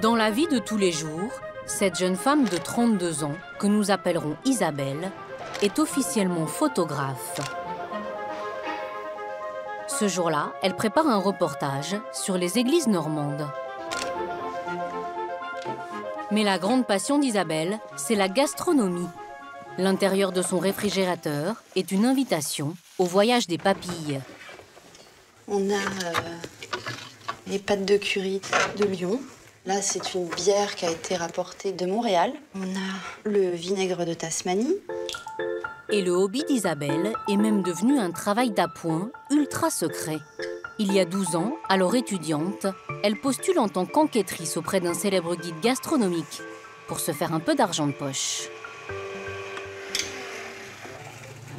Dans la vie de tous les jours, cette jeune femme de 32 ans, que nous appellerons Isabelle, est officiellement photographe. Ce jour-là, elle prépare un reportage sur les églises normandes. Mais la grande passion d'Isabelle, c'est la gastronomie. L'intérieur de son réfrigérateur est une invitation au voyage des papilles. On a les pâtes de curry de Lyon. Là, c'est une bière qui a été rapportée de Montréal. On a le vinaigre de Tasmanie. Et le hobby d'Isabelle est même devenu un travail d'appoint ultra secret. Il y a 12 ans, alors étudiante, elle postule en tant qu'enquêtrice auprès d'un célèbre guide gastronomique pour se faire un peu d'argent de poche.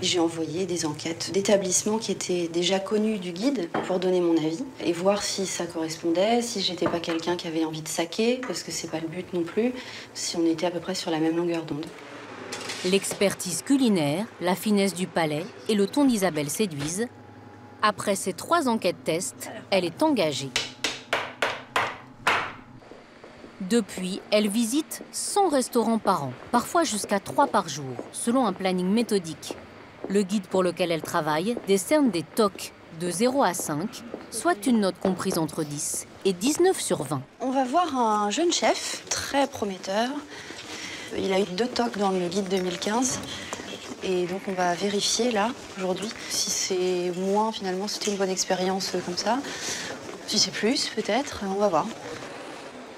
J'ai envoyé des enquêtes d'établissements qui étaient déjà connus du guide pour donner mon avis et voir si ça correspondait, si j'étais pas quelqu'un qui avait envie de saquer, parce que c'est pas le but non plus, si on était à peu près sur la même longueur d'onde. L'expertise culinaire, la finesse du palais et le ton d'Isabelle séduisent. Après ces 3 enquêtes-tests, elle est engagée. Depuis, elle visite 100 restaurants par an, parfois jusqu'à 3 par jour, selon un planning méthodique. Le guide pour lequel elle travaille décerne des TOC de 0 à 5, soit une note comprise entre 10 et 19 sur 20. On va voir un jeune chef, très prometteur. Il a eu 2 TOC dans le guide 2015. Et donc on va vérifier là, aujourd'hui, si c'est moins, finalement, c'était une bonne expérience comme ça. Si c'est plus, peut-être, on va voir.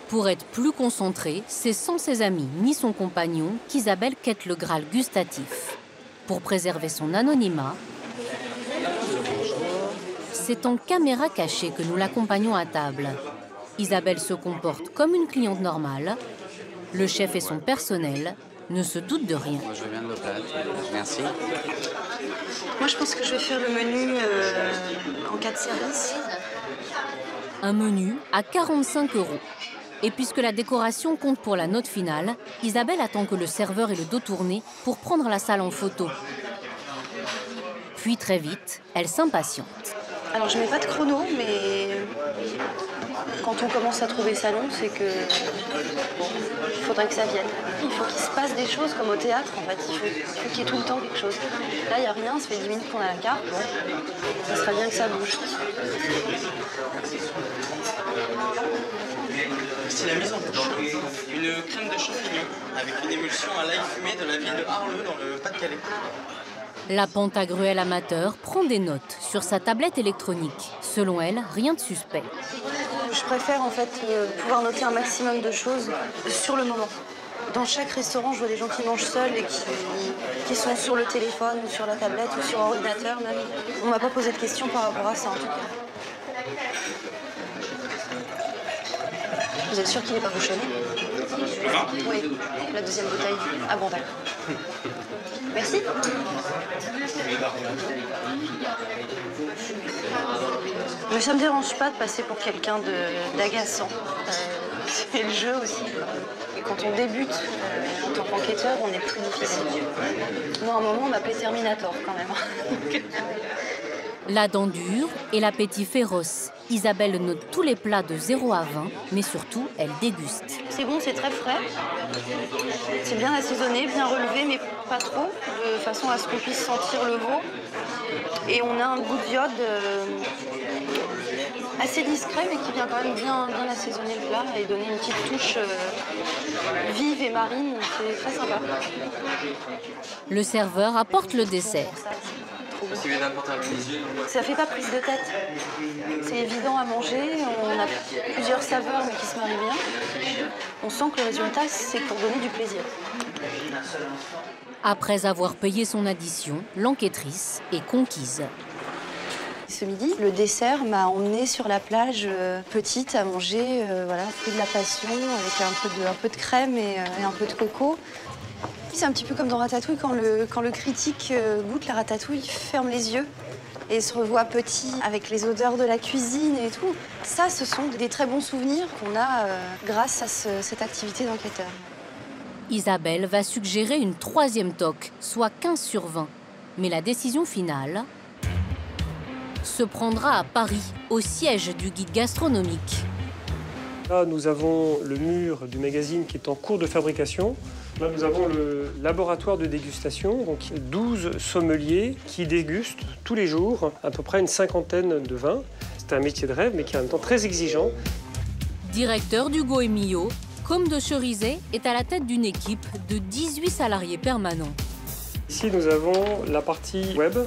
Pour être plus concentrée, c'est sans ses amis ni son compagnon qu'Isabelle quête le Graal gustatif. Pour préserver son anonymat, c'est en caméra cachée que nous l'accompagnons à table. Isabelle se comporte comme une cliente normale. Le chef et son personnel ne se doutent de rien. Moi, je veux bien de l'eau plate. Merci. Moi, je pense que je vais faire le menu en 4 services. Un menu à 45 €. Et puisque la décoration compte pour la note finale, Isabelle attend que le serveur ait le dos tourné pour prendre la salle en photo. Puis très vite, elle s'impatiente. Alors, je mets pas de chrono, mais quand on commence à trouver ça long, c'est que il faudrait que ça vienne. Il faut qu'il se passe des choses comme au théâtre, en fait. Il faut qu'il y ait tout le temps quelque chose. Là, il n'y a rien, ça fait 10 minutes qu'on a la carte. Bon, ça serait bien que ça bouge. C'est la mise en bouche. Une crème de champignons avec une émulsion à l'ail fumé de la ville de Arleux dans le Pas-de-Calais. La Pantagruel amateur prend des notes sur sa tablette électronique. Selon elle, rien de suspect. Je préfère en fait pouvoir noter un maximum de choses sur le moment. Dans chaque restaurant, je vois des gens qui mangent seuls et qui sont sur le téléphone ou sur la tablette ou sur l'ordinateur même. On m'a pas posé de questions par rapport à ça en tout cas. Vous êtes sûr qu'il n'est pas bouchonné? Oui, la deuxième bouteille. Ah bon, d'accord. Merci. Mais ça me dérange pas de passer pour quelqu'un d'agaçant. C'est le jeu aussi. Et quand on débute en tant qu'enquêteur, on est plus difficile. Moi, à un moment, on m'appelait Terminator quand même. La dent dure et l'appétit féroce. Isabelle note tous les plats de 0 à 20, mais surtout, elle déguste. C'est bon, c'est très frais. C'est bien assaisonné, bien relevé, mais pas trop, de façon à ce qu'on puisse sentir le veau. Et on a un goût d'iode assez discret, mais qui vient quand même bien assaisonner le plat et donner une petite touche vive et marine. C'est très sympa. Le serveur apporte le dessert. Ça fait pas prise de tête. C'est évident à manger, on a plusieurs saveurs mais qui se marient bien. On sent que le résultat, c'est pour donner du plaisir. Après avoir payé son addition, l'enquêtrice est conquise. Ce midi, le dessert m'a emmenée sur la plage petite à manger, voilà, fruit de la passion avec un peu de crème et un peu de coco. C'est un petit peu comme dans Ratatouille, quand le critique goûte la ratatouille, il ferme les yeux et se revoit petit avec les odeurs de la cuisine et tout. Ça, ce sont des très bons souvenirs qu'on a grâce à cette activité d'enquêteur. Isabelle va suggérer une 3e TOC, soit 15 sur 20. Mais la décision finale se prendra à Paris, au siège du guide gastronomique. Là, nous avons le mur du magazine qui est en cours de fabrication. Là, nous avons le laboratoire de dégustation, donc 12 sommeliers qui dégustent tous les jours à peu près une cinquantaine de vins. C'est un métier de rêve, mais qui est en même temps très exigeant. Directeur du Goemio, Côme de Cherizet est à la tête d'une équipe de 18 salariés permanents. Ici, nous avons la partie web.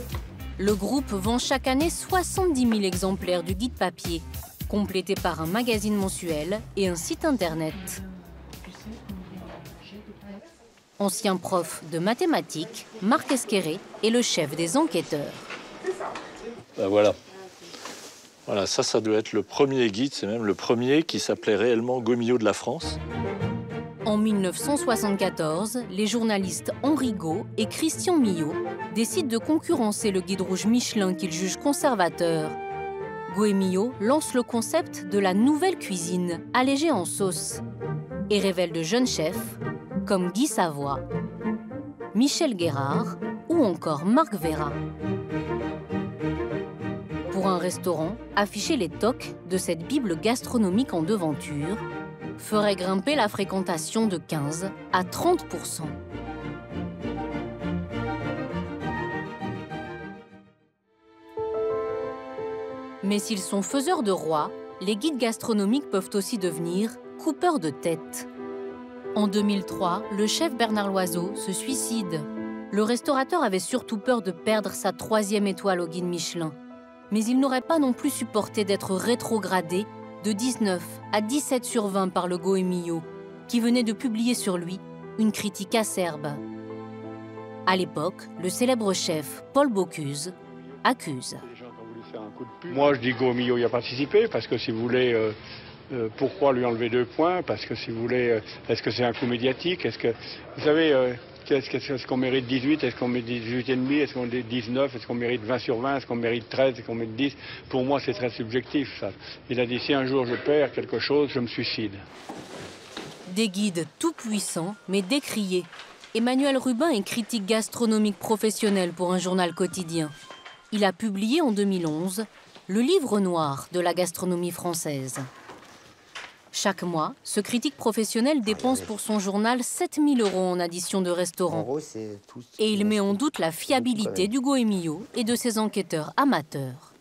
Le groupe vend chaque année 70 000 exemplaires du guide papier, complété par un magazine mensuel et un site internet. Ancien prof de mathématiques, Marc Esqueré est le chef des enquêteurs. Ben voilà. Voilà, ça doit être le premier guide, c'est même le premier qui s'appelait réellement Goemio de la France. En 1974, les journalistes Henri Gault et Christian Millot décident de concurrencer le guide rouge Michelin qu'ils jugent conservateur. Goemio lance le concept de la nouvelle cuisine, allégée en sauce, et révèle de jeunes chefs comme Guy Savoy, Michel Guérard ou encore Marc Vera. Pour un restaurant, afficher les tocs de cette bible gastronomique en devanture ferait grimper la fréquentation de 15 à 30%. Mais s'ils sont faiseurs de rois, les guides gastronomiques peuvent aussi devenir coupeurs de tête. En 2003, le chef Bernard Loiseau se suicide. Le restaurateur avait surtout peur de perdre sa 3e étoile au guide Michelin. Mais il n'aurait pas non plus supporté d'être rétrogradé de 19 à 17 sur 20 par le Goemio, qui venait de publier sur lui une critique acerbe. À l'époque, le célèbre chef Paul Bocuse accuse. Moi, je dis Goemio y a participé, parce que si vous voulez, pourquoi lui enlever 2 points? Parce que si vous voulez, est-ce que c'est un coup médiatique? Est-ce que, vous savez, est-ce qu'on mérite 18? Est-ce qu'on mérite 18,5? Est-ce qu'on mérite 19? Est-ce qu'on mérite 20 sur 20? Est-ce qu'on mérite 13? Est-ce qu'on mérite 10? Pour moi, c'est très subjectif, ça. Il a dit, si un jour je perds quelque chose, je me suicide. Des guides tout-puissants, mais décriés. Emmanuel Rubin est critique gastronomique professionnel pour un journal quotidien. Il a publié en 2011 le livre noir de la gastronomie française. Chaque mois, ce critique professionnel dépense pour son journal 7 000 € en addition de restaurants. Et il met en doute la fiabilité du Goemio et de ses enquêteurs amateurs.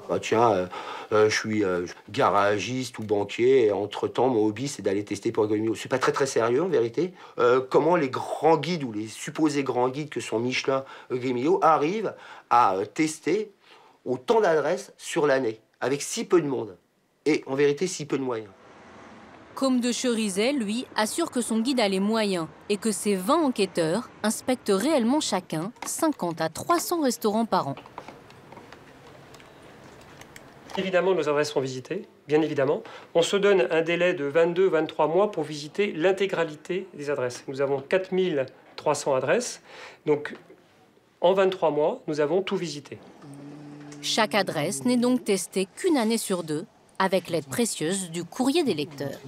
Bah tiens, je suis garagiste ou banquier, et entre-temps, mon hobby, c'est d'aller tester pour Goemio. C'est pas très sérieux, en vérité. Comment les grands guides, ou les supposés grands guides que sont Michelin, Goemio, arrivent à tester autant d'adresses sur l'année, avec si peu de monde. Et en vérité, si peu de moyens. Côme de Cherizet, lui, assure que son guide a les moyens et que ses 20 enquêteurs inspectent réellement chacun 50 à 300 restaurants par an. Évidemment, nos adresses sont visitées, bien évidemment. On se donne un délai de 22-23 mois pour visiter l'intégralité des adresses. Nous avons 4300 adresses, donc en 23 mois, nous avons tout visité. Chaque adresse n'est donc testée qu'une année sur 2, avec l'aide précieuse du courrier des lecteurs.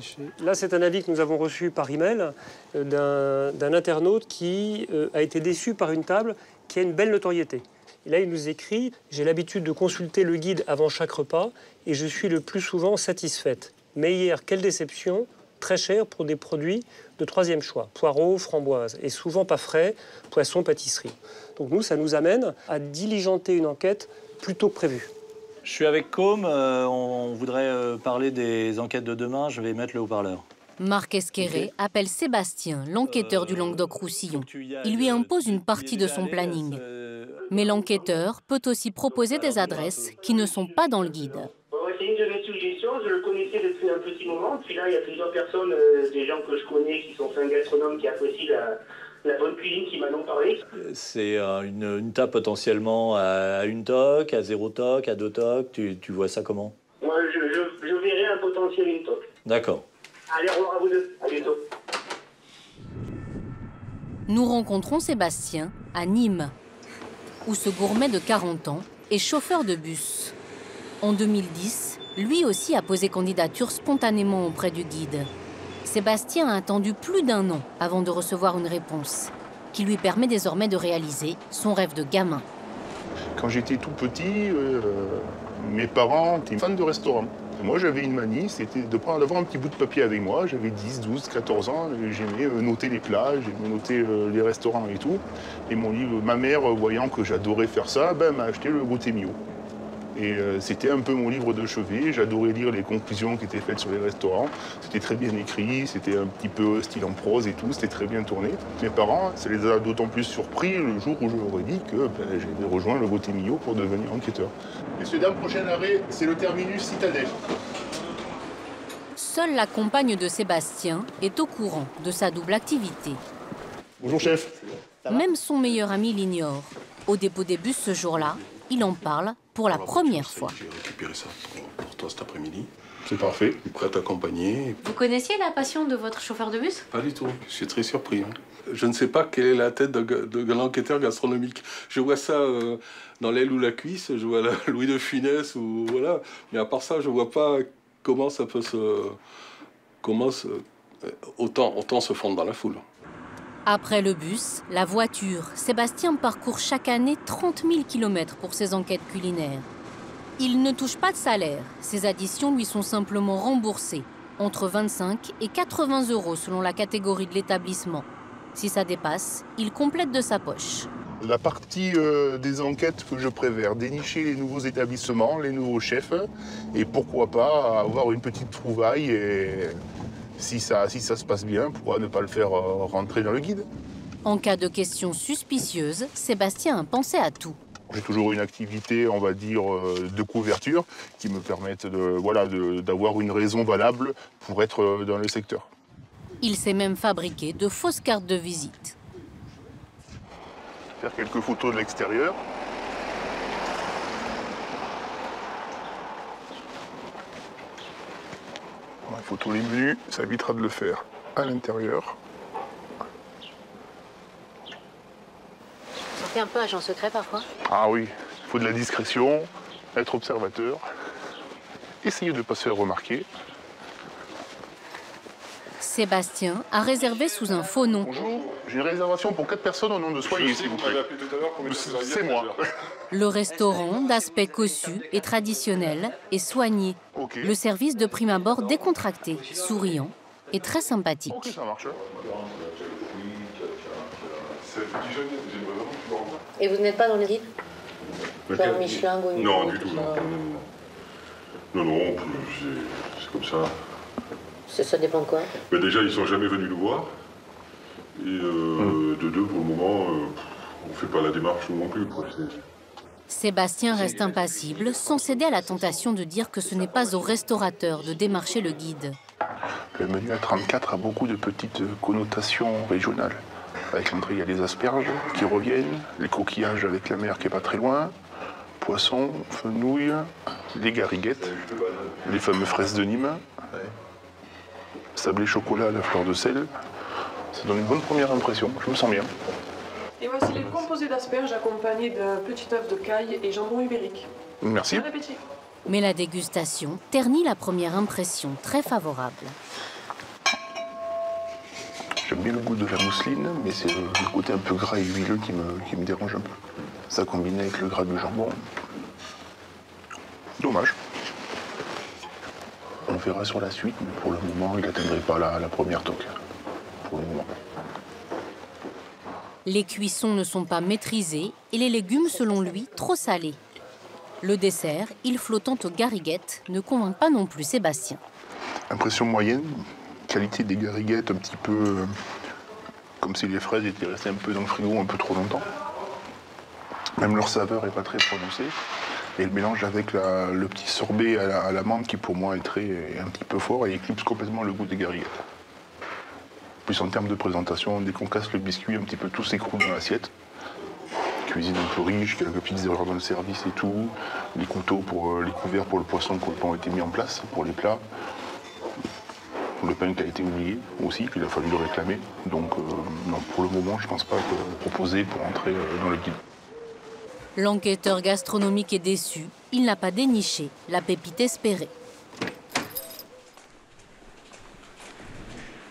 Là, c'est un avis que nous avons reçu par email d'un internaute qui a été déçu par une table qui a une belle notoriété. Et là, il nous écrit « J'ai l'habitude de consulter le guide avant chaque repas et je suis le plus souvent satisfaite. Mais hier, quelle déception, très cher pour des produits de 3e choix. Poireaux, framboises, et souvent pas frais, poisson, pâtisserie. » Donc nous, ça nous amène à diligenter une enquête plus tôt que prévu. Je suis avec Côme, on voudrait parler des enquêtes de demain, je vais mettre le haut-parleur. Marc Esqueré appelle Sébastien, l'enquêteur du Languedoc-Roussillon. Il lui impose une partie de son planning. Mais l'enquêteur peut aussi proposer des adresses qui ne sont pas dans le guide. C'est une de mes suggestions, je le connaissais depuis un petit moment. Puis là, il y a plusieurs personnes, des gens que je connais qui sont fins gastronomes, qui apprécient la bonne cuisine, qui m'en ont parlé. C'est une table potentiellement à 1 toc, à 0 toc, à 2 tocs. Tu vois ça comment? Moi, je verrais un potentiel 1 toc. D'accord. Allez, au revoir à vous deux. À bientôt. Nous rencontrons Sébastien à Nîmes, où ce gourmet de 40 ans est chauffeur de bus. En 2010, lui aussi a posé candidature spontanément auprès du guide. Sébastien a attendu plus d'1 an avant de recevoir une réponse, qui lui permet désormais de réaliser son rêve de gamin. Quand j'étais tout petit, mes parents étaient fans de restaurants. Moi, j'avais une manie, c'était d'avoir un petit bout de papier avec moi. J'avais 10, 12, 14 ans. J'aimais noter les plats, j'aimais noter les restaurants et tout. Et ma mère, voyant que j'adorais faire ça, m'a acheté le goûter Mio. Et c'était un peu mon livre de chevet. J'adorais lire les conclusions qui étaient faites sur les restaurants. C'était très bien écrit, c'était un petit peu style en prose et tout, c'était très bien tourné. Mes parents, ça les a d'autant plus surpris le jour où je leur ai dit que j'avais rejoint le Goûter Mio pour devenir enquêteur. Messieurs, dames, prochain arrêt, c'est le terminus Citadelle. Seule la compagne de Sébastien est au courant de sa double activité. Bonjour, chef. Même son meilleur ami l'ignore. Au dépôt des bus ce jour-là, il en parle pour la première fois. J'ai récupéré ça pour toi cet après-midi. C'est parfait. Je suis prêt à t'accompagner. Vous connaissiez la passion de votre chauffeur de bus? Pas du tout. Je suis très surpris. Je ne sais pas quelle est la tête de l'enquêteur gastronomique. Je vois ça dans l'aile ou la cuisse, je vois Louis de Funès ou voilà. Mais à part ça, je vois pas comment ça peut autant se fondre dans la foule. Après le bus, la voiture, Sébastien parcourt chaque année 30 000 km pour ses enquêtes culinaires. Il ne touche pas de salaire. Ses additions lui sont simplement remboursées, entre 25 et 80 € selon la catégorie de l'établissement. Si ça dépasse, il complète de sa poche. La partie des enquêtes que je préfère, dénicher les nouveaux établissements, les nouveaux chefs, et pourquoi pas avoir une petite trouvaille et... Si ça se passe bien, pourquoi ne pas le faire rentrer dans le guide? En cas de questions suspicieuses, Sébastien a pensé à tout. J'ai toujours une activité, on va dire, de couverture qui me permette d'avoir une raison valable pour être dans le secteur. Il s'est même fabriqué de fausses cartes de visite. Faire quelques photos de l'extérieur. Photo les menus, ça évitera de le faire à l'intérieur. Vous sentez un peu agent secret parfois? Ah oui, il faut de la discrétion, être observateur, essayer de ne pas se faire remarquer. Sébastien a réservé sous un faux nom. Bonjour, j'ai une réservation pour 4 personnes au nom de Soigné, s'il vous plaît. C'est moi. Le restaurant, d'aspect cossu et traditionnel, est soigné. Okay. Le service de prime abord décontracté, souriant et très sympathique. Ok, ça marche. Et vous n'êtes pas dans le guide? Genre Michelin, Gouin? Non, du tout. Non, c'est comme ça. Ça dépend de quoi? Déjà, ils sont jamais venus nous voir. Et de deux, pour le moment, on fait pas la démarche non plus. Sébastien reste impassible, sans céder à la tentation de dire que ce n'est pas au restaurateur de démarcher le guide. Le menu A34 a beaucoup de petites connotations régionales. Avec l'entrée, il y a les asperges qui reviennent, les coquillages avec la mer qui est pas très loin, poissons, fenouil, les gariguettes, les fameuses fraises de Nîmes, sablé chocolat à la fleur de sel. Ça donne une bonne première impression, je me sens bien. Et voici les composés d'asperges accompagnés d'un petit œuf de caille et jambon ibérique. Merci. Bon appétit. Mais la dégustation ternit la première impression très favorable. J'aime bien le goût de la mousseline, mais c'est le côté un peu gras et huileux qui me dérange un peu. Ça combiné avec le gras du jambon. Dommage. On verra sur la suite, mais pour le moment, il n'atteindrait pas la première toque. Pour le moment. Les cuissons ne sont pas maîtrisées et les légumes, selon lui, trop salés. Le dessert, île flottante aux gariguettes, ne convainc pas non plus Sébastien. Impression moyenne, qualité des gariguettes un petit peu comme si les fraises étaient restées un peu dans le frigo un peu trop longtemps. Même leur saveur n'est pas très prononcée. Et le mélange avec le petit sorbet à la menthe qui pour moi est un petit peu fort et éclipse complètement le goût des gariguettes. Plus en termes de présentation, dès qu'on casse le biscuit, un petit peu tout s'écroule dans l'assiette. Cuisine un peu riche, quelques petites erreurs dans le service et tout. Les couteaux pour les couverts pour le poisson ont été mis en place pour les plats. Le pain qui a été oublié aussi, qu'il a fallu le réclamer. Donc non, pour le moment, je ne pense pas proposer pour entrer dans le guide. L'enquêteur gastronomique est déçu. Il n'a pas déniché la pépite espérée.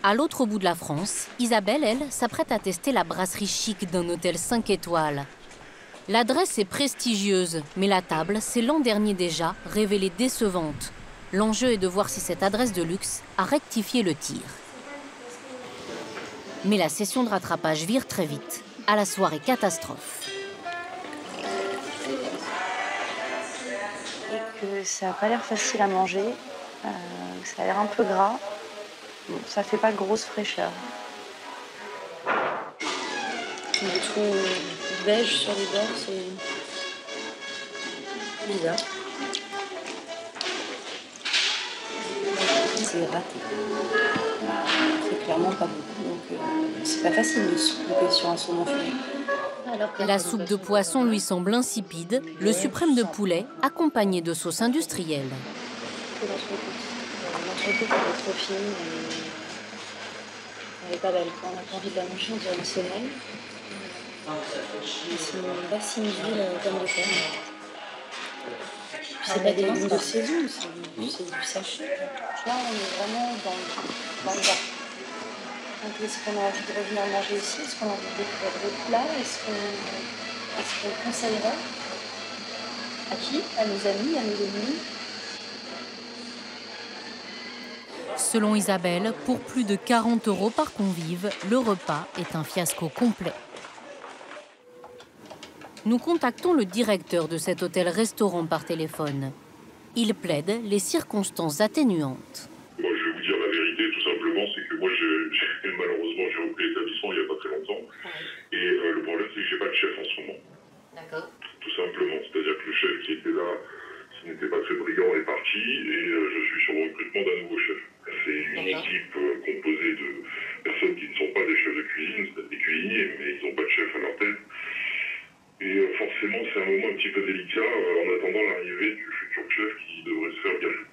À l'autre bout de la France, Isabelle, elle, s'apprête à tester la brasserie chic d'un hôtel 5 étoiles. L'adresse est prestigieuse, mais la table s'est l'an dernier déjà révélée décevante. L'enjeu est de voir si cette adresse de luxe a rectifié le tir. Mais la session de rattrapage vire très vite, à la soirée catastrophe. Et que ça n'a pas l'air facile à manger, ça a l'air un peu gras. Bon, ça fait pas grosse fraîcheur. Des trous beige sur les bords, c'est bizarre. C'est raté. C'est clairement pas bon. Donc c'est pas facile de se couper sur un saumon fumé. La soupe de poisson lui semble insipide, le suprême de poulet accompagné de sauce industrielle. L'entrecôte, elle est trop fine. Elle est pas belle. Quand on n'a pas envie de la manger, on dirait une semelle. C'est une bassine d'huile comme de terre. C'est pas des légumes de saison, c'est du sachet. Là, on est vraiment dans le bas. Donc, est-ce qu'on a envie de revenir manger ici? Est-ce qu'on a envie de découvrir d'autres plats? Est-ce qu'on conseillerait? À qui? À nos amis, à nos ennemis? Selon Isabelle, pour plus de 40 € par convive, le repas est un fiasco complet. Nous contactons le directeur de cet hôtel-restaurant par téléphone. Il plaide les circonstances atténuantes. Moi, je vais vous dire la vérité, tout simplement, c'est que moi, malheureusement, j'ai repris l'établissement il n'y a pas très longtemps. Et le problème, c'est que j'ai pas de chef en ce moment. D'accord. Tout simplement. C'est-à-dire que le chef qui était là, qui n'était pas très brillant, est parti. Et je suis sur le recrutement d'un nouveau chef. C'est une équipe composée de personnes qui ne sont pas des chefs de cuisine, c'est des cuisiniers, mais ils n'ont pas de chef à leur tête. Et forcément, c'est un moment un petit peu délicat en attendant l'arrivée du futur chef qui devrait se faire gager.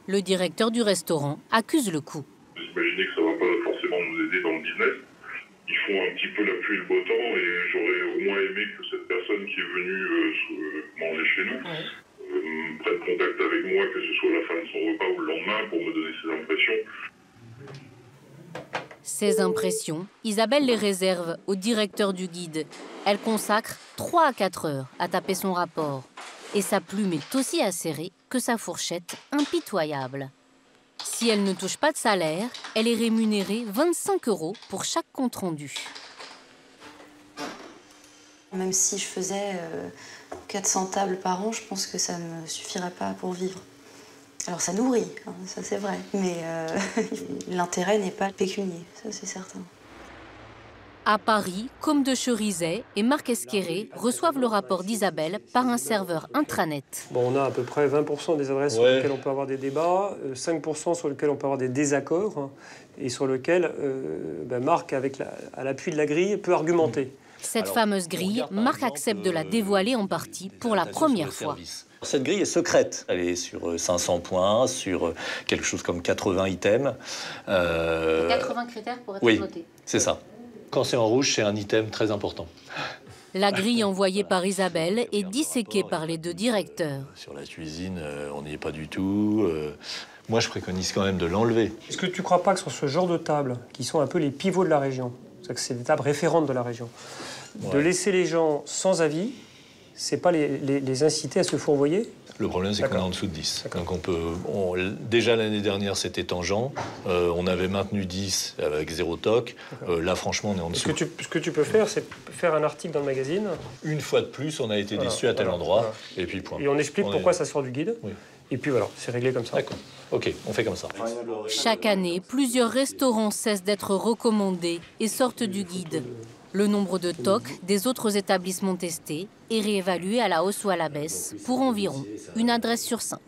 Le directeur du restaurant accuse le coup. Vous imaginez que ça ne va pas forcément nous aider dans le business. Ils font un petit peu la pluie et le beau temps et j'aurais au moins aimé que cette personne qui est venue manger chez nous prenne contact avec moi, que ce soit à la fin de son repas ou le lendemain, pour me donner ses impressions. Ces impressions, Isabelle les réserve au directeur du guide. Elle consacre 3 à 4 heures à taper son rapport. Et sa plume est aussi acérée que sa fourchette impitoyable. Si elle ne touche pas de salaire, elle est rémunérée 25 € pour chaque compte-rendu. Même si je faisais 400 tables par an, je pense que ça ne me suffirait pas pour vivre. Alors ça nourrit, hein, ça c'est vrai, mais l'intérêt n'est pas pécunier, ça c'est certain. À Paris, Côme de Cherizet et Marc Esqueré reçoivent le rapport d'Isabelle par un serveur intranet. Bon, on a à peu près 20% des adresses sur lesquelles on peut avoir des débats, 5% sur lesquels on peut avoir des désaccords, hein, et sur lesquels Marc, à l'appui de la grille, peut argumenter. Cette fameuse grille, Marc accepte de la dévoiler en partie pour la première fois. Cette grille est secrète. Elle est sur 500 points, sur quelque chose comme 80 items. 80 critères pour être notés. C'est ça. Quand c'est en rouge, c'est un item très important. La grille envoyée par Isabelle est disséquée par les 2 directeurs. Sur la cuisine, on n'y est pas du tout. Moi, je préconise quand même de l'enlever. Est-ce que tu ne crois pas que sur ce genre de tables, qui sont un peu les pivots de la région, c'est-à-dire que c'est des tables référentes de la région, de laisser les gens sans avis, c'est pas les inciter à se fourvoyer? Le problème, c'est qu'on est en dessous de 10. Donc déjà l'année dernière, c'était tangent. On avait maintenu 10 avec 0 toc. Là, franchement, on est en dessous. Ce que tu peux faire, c'est faire un article dans le magazine. Une fois de plus, on a été déçus à tel endroit. Et puis point. Et on explique pourquoi ça sort du guide. Oui. Et puis voilà, c'est réglé comme ça. D'accord. OK, on fait comme ça. Chaque année, plusieurs restaurants cessent d'être recommandés et sortent du guide. Le nombre de tocs des autres établissements testés est réévalué à la hausse ou à la baisse pour environ une adresse sur 5.